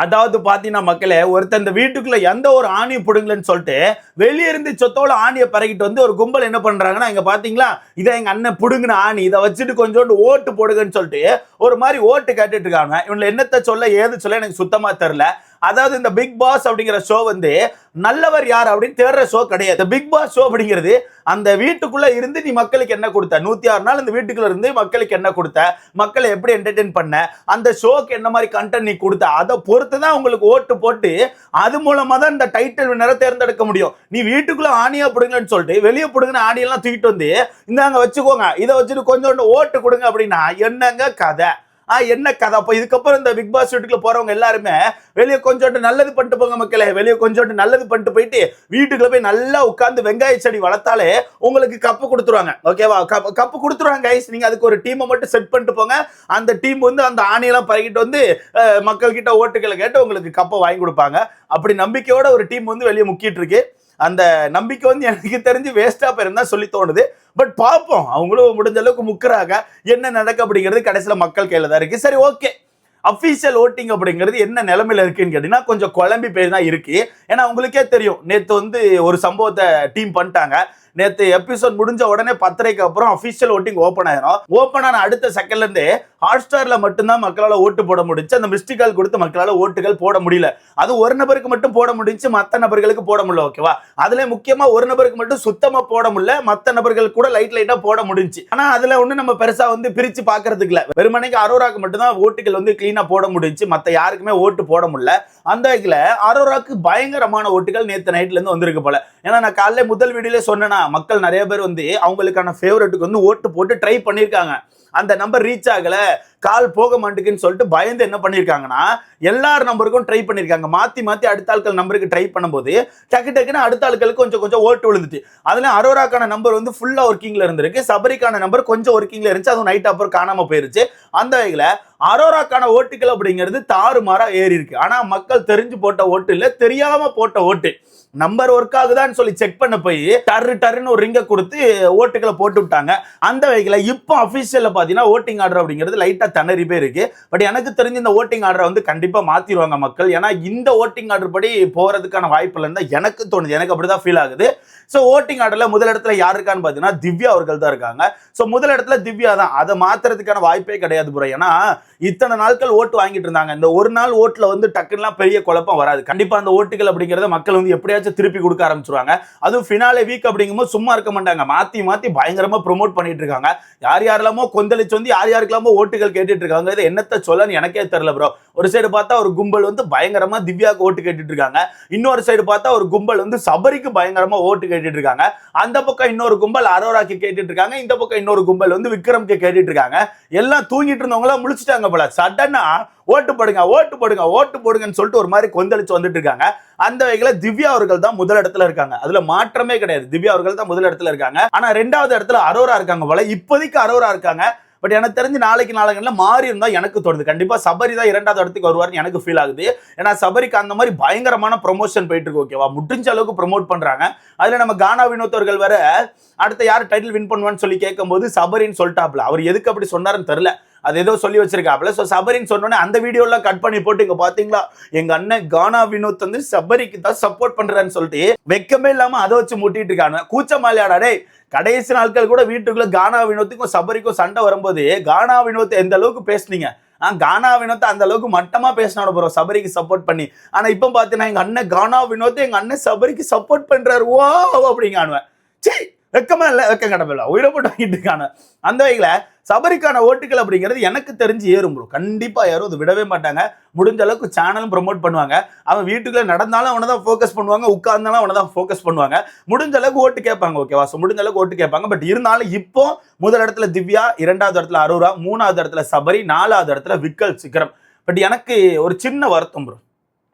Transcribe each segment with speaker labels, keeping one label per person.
Speaker 1: அதாவது பாத்தீங்கன்னா மக்களே, ஒருத்தர் இந்த வீட்டுக்குள்ள எந்த ஒரு ஆணியை புடுங்கலன்னு சொல்லிட்டு வெளியே இருந்து சொத்தோட ஆணியை பறக்கிட்டு வந்து ஒரு கும்பல் என்ன பண்றாங்கன்னா, இங்க பாத்தீங்களா இதை எங்க அண்ணன் புடுங்கின ஆணி, இதை வச்சுட்டு கொஞ்சோண்டு ஓட்டு போடுங்கன்னு சொல்லிட்டு ஒரு மாதிரி ஓட்டு கேட்டுட்டு இருக்காங்க. இவங்க என்னத்த சொல்ல ஏது சொல்ல எனக்கு சுத்தமா தெரியல. அதாவது இந்த பிக் பாஸ் அப்படிங்கிற ஷோ வந்து நல்லவர் யார் அப்படின்னு தேடுற ஷோ கிடையாது. பிக் பாஸ் ஷோ அப்படிங்கிறது அந்த வீட்டுக்குள்ள இருந்து நீ மக்களுக்கு என்ன கொடுத்த, 106 நாள் இந்த வீட்டுக்குள்ள இருந்து மக்களுக்கு என்ன கொடுத்த, மக்களை எப்படி என்டர்டெயின் பண்ண, அந்த ஷோக்கு என்ன மாதிரி கண்டென்ட் நீ கொடுத்த, அதை பொறுத்து தான் உங்களுக்கு ஓட்டு போட்டு அது மூலமா தான் இந்த டைட்டில் வின்னரை தேர்ந்தெடுக்க முடியும். நீ வீட்டுக்குள்ள ஆணியா பிடுங்கன்னு சொல்லிட்டு வெளியே பிடுங்கின ஆணியெல்லாம் தூக்கிட்டு வந்து இந்தாங்க வச்சுக்கோங்க, இதை வச்சுட்டு கொஞ்சோண்டு ஓட்டு கொடுங்க அப்படின்னா என்னங்க கதை? என்ன கதை? அப்போ இதுக்கப்புறம் இந்த பிக் பாஸ் வீட்டுக்குள்ள போறவங்க எல்லாருமே வெளியே கொஞ்சோண்டு நல்லது பண்ணிட்டு போங்க மக்களே, வெளியே கொஞ்சோண்டு நல்லது பண்ணிட்டு போயிட்டு வீட்டுக்குள்ள போய் நல்லா உட்கார்ந்து வெங்காய செடி வளர்த்தாலே உங்களுக்கு கப்பு கொடுத்துருவாங்க. ஓகேவா? கப்பு கொடுத்துருவாங்க கைஸ். நீங்க அதுக்கு ஒரு டீமை மட்டும் செட் பண்ணிட்டு போங்க. அந்த டீம் வந்து அந்த ஆணையெல்லாம் பறக்கிட்டு வந்து மக்கள் கிட்ட ஓட்டுகளை கேட்டு உங்களுக்கு கப்பை வாங்கி கொடுப்பாங்க. அப்படி நம்பிக்கையோட ஒரு டீம் வந்து வெளியே முக்கிட்டு இருக்கு. அந்த நம்பிக்கை வந்து எனக்கு தெரிஞ்சு வேஸ்டா போயிருந்தா சொல்லி தோணுது. பட் பார்ப்போம், அவங்களும் முடிஞ்ச அளவுக்கு முக்குறாங்க. என்ன நடக்கு அப்படிங்கிறது கடைசியில் மக்கள் கையில தான் இருக்கு. சரி, ஓகே. அபிஷியல் ஓட்டிங் அப்படிங்கிறது என்ன நிலைமையில இருக்குன்னு கேட்டீங்கன்னா கொஞ்சம் குழம்பி போய் தான் இருக்கு. ஏன்னா உங்களுக்கே தெரியும், நேற்று வந்து ஒரு சம்பவத்தை டீம் பண்ணிட்டாங்க. நேற்று எபிசோட் முடிஞ்ச உடனே 10:30க்கு அப்புறம் அபிஷியல் ஓட்டிங் ஓப்பன் ஆயிரும். ஓப்பன் ஆன அடுத்த செகண்ட்ல இருந்து ஹாட்ஸ்டார்ல மட்டும்தான் மக்களால் ஓட்டு போட முடிஞ்சு. அந்த மிஸ்டு கால் கொடுத்து மக்களால் ஓட்டுகள் போட முடியல. அது ஒரு நபருக்கு மட்டும் போட முடிஞ்சு, மற்ற நபர்களுக்கு போட முடியல. ஓகேவா? அதுல முக்கியமா ஒரு நபருக்கு மட்டும் சுத்தமா போட முடியல, மற்ற நபர்கள் கூட லைட்டா போட முடிஞ்சு. ஆனா அதுல ஒண்ணு நம்ம பெருசா வந்து பிரிச்சு பாக்குறதுக்கு இல்ல. வெறுமனைக்கு அரோராக்கு மட்டும்தான் ஓட்டுகள் வந்து கிளீனா போட முடிஞ்சு, மத்த யாருக்குமே ஓட்டு போட முடியல. அந்த வகையில அரோராக்கு பயங்கரமான ஓட்டுகள் நேற்று நைட்ல இருந்து வந்திருக்கு போல. ஏன்னா நான் காலையில முதல் வீடியோல சொன்னேன்னா, மக்கள் நிறைய பேர் வந்து அவங்களுக்கான ஃபேவரட்டுக்கு வந்து ஓட்டு போட்டு ட்ரை பண்ணியிருக்காங்க. அந்த நம்பர் ரீச் ஆகல, கால் போக மாட்டேங்குன்னு சொல்லிட்டு பயந்து என்ன பண்ணிருக்காங்கன்னா எல்லார் நம்பருக்கும் ட்ரை பண்ணிருக்காங்க. மாத்தி மாத்தி அடுத்த ஆட்கள் நம்பருக்கு ட்ரை பண்ணும்போது டக்கு டக்குன்னு அடுத்த ஆட்களுக்கு கொஞ்சம் கொஞ்சம் ஓட்டு விழுந்துச்சு. அதுல அரோராக்கான நம்பர் வந்து ஃபுல்லா ஒர்க்கிங்ல இருந்திருக்கு. சபரிக்கான நம்பர் கொஞ்சம் ஒர்க்கிங்ல இருந்துச்சு. அதுவும் நைட் அப்புறம் காணாம போயிருச்சு. அந்த வகையில அரோராக்கான ஓட்டுகள் அப்படிங்கிறது தாறுமாறா ஏறி இருக்கு. ஆனா மக்கள் தெரிஞ்சு போட்ட ஓட்டு இல்ல, தெரியாம போட்ட ஓட்டு. நம்பர் ஒர்க் ஆகுதான்னு சொல்லி செக் பண்ண போய் டர்ன்னு ஒரு ரிங்க கொடுத்து ஓட்டுகளை போட்டு விட்டாங்க. அந்த வகையில இப்போ அபிஷியல்ல பாத்தீங்கன்னா ஓட்டிங் ஆர்டர் அப்படிங்கிறது லைட்டா திணறி போய் இருக்கு. பட் எனக்கு தெரிஞ்சு இந்த ஓட்டிங் ஆர்டரை வந்து கண்டிப்பா மாத்திடுவாங்க மக்கள். ஏன்னா இந்த ஓட்டிங் ஆர்டர் படி போறதுக்கான வாய்ப்பு இல்லைன்னு எனக்கு தோணுது. எனக்கு அப்படிதான் ஃபீல் ஆகுது. ஸோ ஓட்டிங் ஆர்டர்ல முதல் இடத்துல யார் இருக்கான்னு பார்த்தீங்கன்னா திவ்யா அவர்கள் தான் இருக்காங்க. ஸோ முதல் இடத்துல திவ்யா தான். அதை மாத்துறதுக்கான வாய்ப்பே கிடையாது ப்ரோ. ஏன்னா இத்தனை நாட்கள் ஓட்டு வாங்கிட்டு இருந்தாங்க. இந்த ஒரு நாள் ஓட்டுல வந்து டக்குலாம் பெரிய குழப்பம் வராது. கண்டிப்பா அந்த ஓட்டுகள் அப்படிங்கிறத மக்கள் வந்து எப்படியாச்சும் திருப்பி கொடுக்க ஆரம்பிச்சிருவாங்க. அதுவும் ஃபினாலே வீக் அப்படிங்கும்போது சும்மா இருக்க மாட்டாங்க. மாத்தி மாத்தி பயங்கரமா ப்ரொமோட் பண்ணிட்டு இருக்காங்க. யார் யாரெல்லாமோ கொந்தளிச்சு வந்து யார் யாருக்கெல்லாமோ ஓட்டுகள் கேட்டுட்டு இருக்காங்க. இது என்னத்த சொல்லன்னு எனக்கே தெரியல ப்ரோ. ஒரு சைடு பார்த்தா ஒரு கும்பல் வந்து பயங்கரமா திவ்யாவுக்கு ஓட்டு கேட்டுட்டு இருக்காங்க. இன்னொரு சைடு பார்த்தா ஒரு கும்பல் வந்து சபரிக்கு பயங்கரமா ஓட்டு கேட்டுட்டு இருக்காங்க. அந்த பக்கம் இன்னொரு கும்பல் அரோராக்கு கேட்டுட்டு இருக்காங்க. இந்த பக்கம் இன்னொரு கும்பல் வந்து விக்ரம்க்கு கேட்டுட்டு இருக்காங்க. எல்லாம் தூங்கிட்டு இருந்தவங்களா முழிச்சிட்டாங்க போல. சடனா ஓட்டு போடுங்க ஓட்டு போடுங்க ஓட்டு போடுங்கன்னு சொல்லிட்டு ஒரு மாதிரி கொந்தளிச்சு வந்துட்டு இருக்காங்க. அந்த வகையில திவ்யா அவர்கள் தான் முதல் இடத்துல இருக்காங்க. அதுல மாற்றமே கிடையாது. திவ்யா அவர்கள் தான் முதல் இடத்துல இருக்காங்க. ஆனா 2வது இடத்துல அரோரா இருக்காங்க போல. இப்போதைக்கு அரோரா இருக்காங்க. பட் எனக்கு தெரிஞ்சு நாளைக்கு நாளைக்குல மாறி இருந்தா எனக்கு தோணுது. கண்டிப்பா சபரி தான் 2வது இடத்துக்கு வருவார்னு எனக்கு ஃபீல் ஆகுது. ஏன்னா சபரிக்கு அந்த மாதிரி பயங்கரமான ப்ரொமோஷன் போயிட்டு இருக்கு. ஓகேவா? முடிஞ்ச அளவுக்கு ப்ரொமோட் பண்றாங்க. அதுல நம்ம கானா வினோத் அவர்கள் வேற அடுத்த யார் டைட்டில் வின் பண்ணுவான்னு சொல்லி கேட்கும் போது சபரின்னு சொல்லிட்டாப்ல. அவர் எதுக்கு அப்படி சொன்னாருன்னு தெரியல. அது ஏதோ சொல்லி வச்சிருக்காப்ல. ஸோ சபரின்னு சொன்னோன்னே அந்த வீடியோலாம் கட் பண்ணி போட்டு இங்க பாத்தீங்களா எங்க அண்ணன் கானா வினோத் வந்து சபரிக்கு தான் சப்போர்ட் பண்றான்னு சொல்லிட்டு வெக்கமே இல்லாம அதை வச்சு முட்டிட்டு இருக்காங்க. கூச்சமாலியாடா டே. கடைசி நாட்கள் கூட வீட்டுக்குள்ள கானா வினோத்துக்கும் சபரிக்கும் சண்டை வரும்போது கானா வினோத் எந்த அளவுக்கு பேசுனீங்க? கானா வினோத் அந்த அளவுக்கு மட்டமா பேசினாட ப்ரோ சபரிக்கு சப்போர்ட் பண்ணி. ஆனா இப்ப பாத்தீங்கன்னா எங்க அண்ணன் கானா வினோத் எங்க அண்ணன் சபரிக்கு சப்போர்ட் பண்றாரு வா அப்படிங்க. சரி, வெக்கமா இல்ல, வெக்கம் கடமையில உயிரை போட்டு வாங்கிட்டு இருக்காங்க. அந்த வகையில சபரிக்கான ஓட்டுகள் அப்படிங்கிறது எனக்கு தெரிஞ்சு ஏறும் ப்ரோ. கண்டிப்பா யாரும் அது விடவே மாட்டாங்க. முடிஞ்ச அளவுக்கு சேனலும் ப்ரொமோட் பண்ணுவாங்க. அவன் வீட்டுக்குள்ள நடந்தாலும் அவனை தான் ஃபோக்கஸ் பண்ணுவாங்க, உட்கார்ந்தாலும் அவனை தான் ஃபோக்கஸ் பண்ணுவாங்க. முடிஞ்ச அளவுக்கு ஓட்டு கேட்பாங்க. ஓகேவா? ஸோ முடிஞ்ச அளவுக்கு ஓட்டு கேட்பாங்க. பட் இருந்தாலும் இப்போ முதல் இடத்துல திவ்யா, 2வது இடத்துல அரோரா, 3வது இடத்துல சபரி, 4வது இடத்துல விக்கரம். பட் எனக்கு ஒரு சின்ன வருத்தம் ப்ரோ.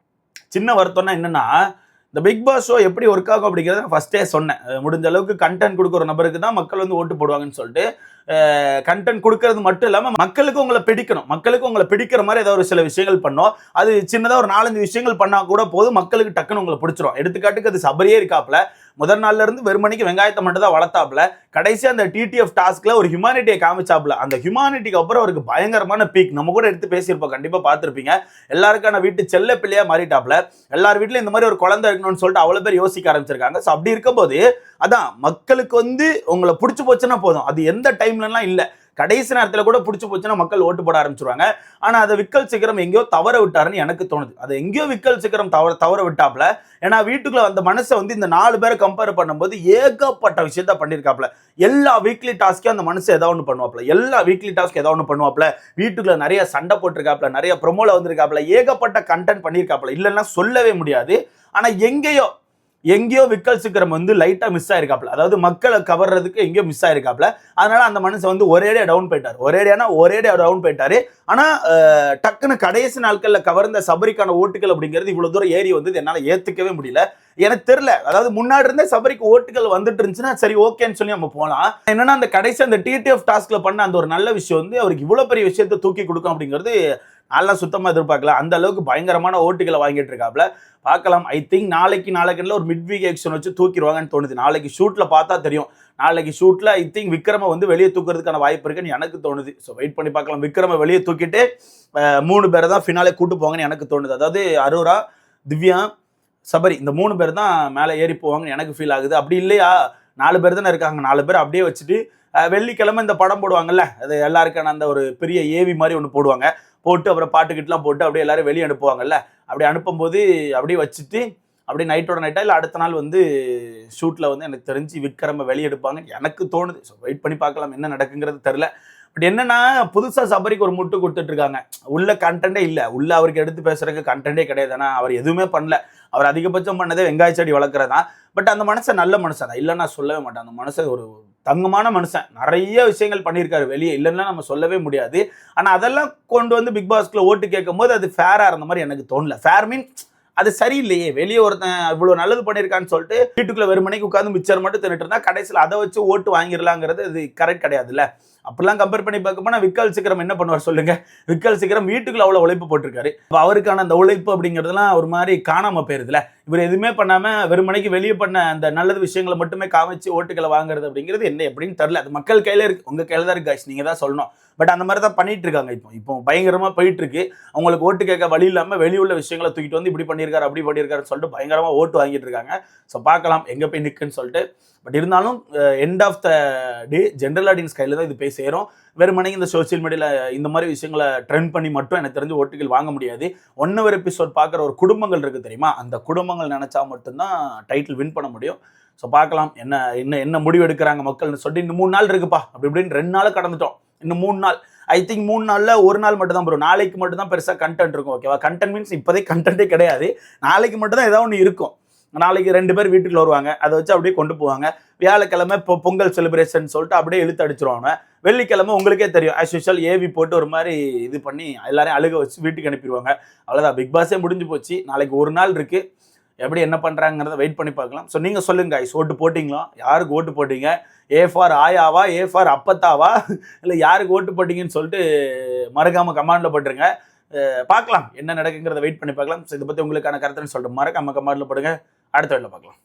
Speaker 1: சின்ன வருத்தம்னா என்னன்னா, இந்த பிக் பாஸ் ஷோ எப்படி ஒர்க் ஆகும் அப்படிங்கிறத நான் ஃபர்ஸ்டே சொன்னேன். முடிஞ்ச அளவுக்கு கண்டென்ட் கொடுக்குற நபருக்கு தான் மக்கள் வந்து ஓட்டு போடுவாங்கன்னு சொல்லிட்டு. கண்டென்ட் கொடுக்கறது மட்டும் இல்லாமல் மக்களுக்கு உங்களை பிடிக்கணும். மக்களுக்கு உங்களை பிடிக்கிற மாதிரி ஏதாவது ஒரு சில விஷயங்கள் பண்ணோம். அது சின்னதாக ஒரு 4-5 விஷயங்கள் பண்ணால் கூட போதும், மக்களுக்கு டக்குன்னு உங்களை பிடிச்சிரும். எடுத்துக்காட்டுக்கு அது சபரியே இருக்காப்ல. முதல் நாள்ல இருந்து வெறுமணிக்கு வெங்காயத்தை மட்டும் தான் வளர்த்தாப்புல. கடைசி அந்த டிடிஎஃப் டாஸ்க்ல ஒரு ஹியூமானிட்டியை காமிச்சாப்புல. அந்த ஹியூமானிட்டிக்கு அப்புறம் அவருக்கு பயங்கரமான பீக். நம்ம கூட எடுத்து பேசியிருப்போம், கண்டிப்பா பார்த்திருப்பீங்க. எல்லாருக்கான வீட்டு செல்ல பிள்ளையா மாறிட்டாப்ல. எல்லார் வீட்லயும் இந்த மாதிரி ஒரு குழந்தை இருக்கணும்னு சொல்லிட்டு அவ்வளவு பேர் யோசிக்க ஆரம்பிச்சிருக்காங்க. ஸோ அப்படி இருக்கும்போது அதான் மக்களுக்கு உங்களை பிடிச்சி போச்சுன்னா போதும், அது எந்த டைம்லலாம் இல்லை, கடைசி நேரத்தில் கூட பிடிச்சி போச்சுன்னா மக்கள் ஓட்டு போட ஆரம்பிச்சிருவாங்க. ஆனா அதை விக்கல் சிகரம் எங்கேயோ தவற விட்டாருன்னு எனக்கு தோணுது. அதை எங்கேயோ விக்கல் சிகரம் தவற விட்டாப்ல. ஏன்னா வீட்டுக்குள்ள அந்த மனசை இந்த 4 பேரை கம்பேர் பண்ணும்போது ஏகப்பட்ட விஷயத்த பண்ணியிருக்காப்ல. எல்லா வீக்லி டாஸ்க்கும் அந்த மனுஷன் ஏதாவது ஒன்று பண்ணுவாப்ல. எல்லா வீக்லி டாஸ்க் ஏதாவது ஒன்று பண்ணுவாப்ல. வீட்டுக்குள்ள நிறைய சண்டை போட்டிருக்காப்ல, நிறைய ப்ரொமோல வந்திருக்காப்ல, ஏகப்பட்ட கண்டென்ட் பண்ணியிருக்காப்ல, இல்லைன்னா சொல்லவே முடியாது. ஆனா எங்கேயோ விக்கல் சிக்கரம் லைட்டா மிஸ் ஆயிருக்காப்ல. அதாவது மக்களை கவர்றதுக்கு எங்கேயோ மிஸ் ஆயிருக்காப்ல. அதனால அந்த மனுஷன் ஒரேடியா டவுன் போயிட்டாரு. ஒரேடியா டவுன் போயிட்டாரு. ஆனா டக்குன்னு கடைசி நாட்கள்ல கவர்ந்த சபரிக்கான ஓட்டுகள் அப்படிங்கிறது இவ்வளவு தூரம் ஏறி என்னால ஏத்துக்கவே முடியல. எனக்கு தெரியல, அதாவது முன்னாடி இருந்தே சபரிக்கு ஓட்டுகள் வந்துட்டு இருந்துச்சுன்னா சரி ஓகேன்னு சொல்லி நம்ம போலாம். என்னன்னா அந்த கடைசி அந்த டிடிஎஃப் டாஸ்க்ல பண்ண அந்த ஒரு நல்ல விஷயம் அவருக்கு இவ்வளவு பெரிய விஷயத்தை தூக்கி கொடுக்கும் அப்படிங்கிறது நல்லா சுத்தமா எதிர்பார்க்கல. அந்த அளவுக்கு பயங்கரமான ஓட்டுகளை வாங்கிட்டு இருக்காப்ல. பார்க்கலாம். ஐ திங்க் நாளைக்கு ஒரு மிட் வீக் எக்ஷன் வச்சு தூக்கிடுவாங்கன்னு தோணுது. நாளைக்கு ஷூட்ல பார்த்தா தெரியும். நாளைக்கு ஷூட்ல ஐ திங்க் விக்ரம வெளியே தூக்குறதுக்கான வாய்ப்பு இருக்குன்னு எனக்கு தோணுது. ஸோ வெயிட் பண்ணி பார்க்கலாம். விக்ரம வெளியே தூக்கிட்டு 3 பேரை தான் ஃபினாலே கூட்டு போவாங்கன்னு எனக்கு தோணுது. அதாவது அரோரா, திவ்யா, சபரி, இந்த 3 பேர் தான் மேலே ஏறி போவாங்கன்னு எனக்கு ஃபீல் ஆகுது. அப்படி இல்லையா 4 பேர் தானே இருக்காங்க. 4 பேர் அப்படியே வச்சுட்டு வெள்ளிக்கிழமை இந்த படம் போடுவாங்கல்ல, அது எல்லாருக்கான அந்த ஒரு பெரிய ஏவி மாதிரி ஒன்று போடுவாங்க. போட்டு அப்புறம் பாட்டுக்கிட்டலாம் போட்டு அப்படியே எல்லாரும் வெளியே அனுப்புவாங்கல்ல. அப்படி அனுப்பும்போது அப்படியே வச்சுட்டு அப்படியே நைட்டோட நைட்டா இல்லை அடுத்த நாள் ஷூட்டில் எனக்கு தெரிஞ்சு விக்ரம வெளியெடுப்பாங்க எனக்கு தோணுது. ஸோ வெயிட் பண்ணி பார்க்கலாம் என்ன நடக்குங்கிறது தெரில. பட் என்னன்னா புதுசாக சபரிக்கு ஒரு முட்டு கொடுத்துட்டு இருக்காங்க. உள்ள கண்டென்ட்டே இல்லை, உள்ள அவருக்கு எடுத்து பேசுறதுக்கு கண்டென்ட்டே கிடையாது. ஆனால் அவர் எதுவுமே பண்ணல. அவர் அதிகபட்சம் பண்ணதே வெங்காய செடி வளர்க்குறதான். பட் அந்த மனுஷன் நல்ல மனுஷன் தான், இல்லைன்னா சொல்லவே மாட்டேன். அந்த மனுஷன் ஒரு தங்கமான மனுஷன், நிறைய விஷயங்கள் பண்ணியிருக்காரு வெளியே, இல்லைன்னா நம்ம சொல்லவே முடியாது. ஆனால் அதெல்லாம் கொண்டு பிக் பாஸ்க்குள்ள ஓட்டு கேட்கும் போது அது ஃபேராக இருந்த மாதிரி எனக்கு தோணல. ஃபேர் மீன்ஸ் அது சரியில்லையே. வெளியே ஒருத்தன் இவ்வளோ நல்லது பண்ணியிருக்கான்னு சொல்லிட்டு வீட்டுக்குள்ள வெறுமனைக்கு உட்காந்து மிச்சர் மட்டும் தின்னுட்டு இருந்தா கடைசியில் அதை வச்சு ஓட்டு வாங்கிடலாங்கிறது அது கரெக்ட் கிடையாதுல்ல. அப்படிலாம் கம்பேர் பண்ணி பார்க்க போனா விக்கல் சிக்கரம் என்ன பண்ணுவார் சொல்லுங்க. விக்கல் சிக்கரம் வீட்டுக்குள்ள அவ்வளோ உழைப்பு போட்டிருக்காரு. அவருக்கான அந்த உழைப்பு அப்படிங்கிறதுலாம் ஒரு மாதிரி காணாம போயிருதுல. இவர் எதுவுமே பண்ணாம வெறுமனைக்கு வெளியே பண்ண அந்த நல்லது விஷயங்களை மட்டுமே காமிச்சு ஓட்டுகளை வாங்குறது அப்படிங்கிறது என்ன எப்படின்னு தெரியல. அது மக்கள் கையில இருக்கு, உங்க கையில தான் இருக்கு, நீங்க தான் சொல்லணும். பட் அந்த மாதிரி தான் பண்ணிட்டு இருக்காங்க. இப்போ பயங்கரமா போயிட்டு இருக்கு. அவங்களுக்கு ஓட்டு கேட்க வழி இல்லாம வெளியுள்ள விஷயங்களை தூக்கிட்டு இப்படி பண்ணியிருக்காரு அப்படி பண்ணியிருக்காருன்னு சொல்லிட்டு பயங்கரமா ஓட்டு வாங்கிட்டு இருக்காங்க. ஸோ பார்க்கலாம் எங்க போய் நிற்குன்னு சொல்லிட்டு. பட் இருந்தாலும் end of the day general audience கையில் தான் இது போய் சேரும். வெறுமனைக்கு இந்த சோசியல் மீடியாவில் இந்த மாதிரி விஷயங்களை ட்ரெண்ட் பண்ணி மட்டும் எனக்கு தெரிஞ்சு ஓட்டுகள் வாங்க முடியாது. 1 hour எபிசோட் பார்க்குற ஒரு குடும்பங்கள் இருக்குது தெரியுமா, அந்த குடும்பங்கள் நினச்சா மட்டும்தான் டைட்டில் வின் பண்ண முடியும். ஸோ பார்க்கலாம் என்ன முடிவு எடுக்கிறாங்க மக்கள்னு சொல்லிட்டு. இன்னும் 3 நாள் இருக்குப்பா, அப்படி இப்படின்னு 2 நாள் கடந்துட்டோம். இன்னும் 3 நாள். ஐ திங்க் 3 நாளில் 1 நாள் மட்டும் தான் வரும். நாளைக்கு மட்டும் தான் பெருசாக கண்டென்ட் இருக்கும். ஓகேவா, கண்டென்ட் மீன்ஸ் இப்போதே கண்டென்ட்டே கிடையாது. நாளைக்கு மட்டும் தான் ஏதாவது ஒன்று இருக்கும். நாளைக்கு 2 பேர் வீட்டுக்குள்ள வருவாங்க, அதை வச்சு அப்படியே கொண்டு போவாங்க. வியாழக்கிழமை இப்போ பொங்கல் செலிப்ரேஷன் சொல்லிட்டு அப்படியே இழுத்து அடிச்சிருவாங்க. வெள்ளிக்கிழமை உங்களுக்கே தெரியும் ஆஸ் யூஷுவல் ஏவி போட்டு ஒரு மாதிரி இது பண்ணி எல்லாரையும் அழுக வச்சு வீட்டுக்கு அனுப்பிடுவாங்க. அவ்வளோதான், பிக் பாஸே முடிஞ்சு போச்சு. நாளைக்கு 1 நாள் இருக்கு. எப்படி என்ன பண்ணுறாங்கிறத வெயிட் பண்ணி பார்க்கலாம். ஸோ நீங்கள் சொல்லுங்க guys, ஓட்டு போட்டிங்களா? யாருக்கு ஓட்டு போட்டீங்க? ஏ ஃபார் ஆயாவா, ஏ ஃபார் அப்பத்தாவா, இல்லை யாருக்கு ஓட்டு போட்டிங்கன்னு சொல்லிட்டு மறக்காமல் கமெண்டில் போட்டுருங்க. பார்க்கலாம் என்ன நடக்குங்கிறத வெயிட் பண்ணி பார்க்கலாம். ஸோ இதை பற்றி உங்களுக்கான கருத்துன்னு சொல்லிட்டு மறக்காம கமெண்டில் போடுங்க. அடுத்த வீடியோவில் பார்க்கலாம்.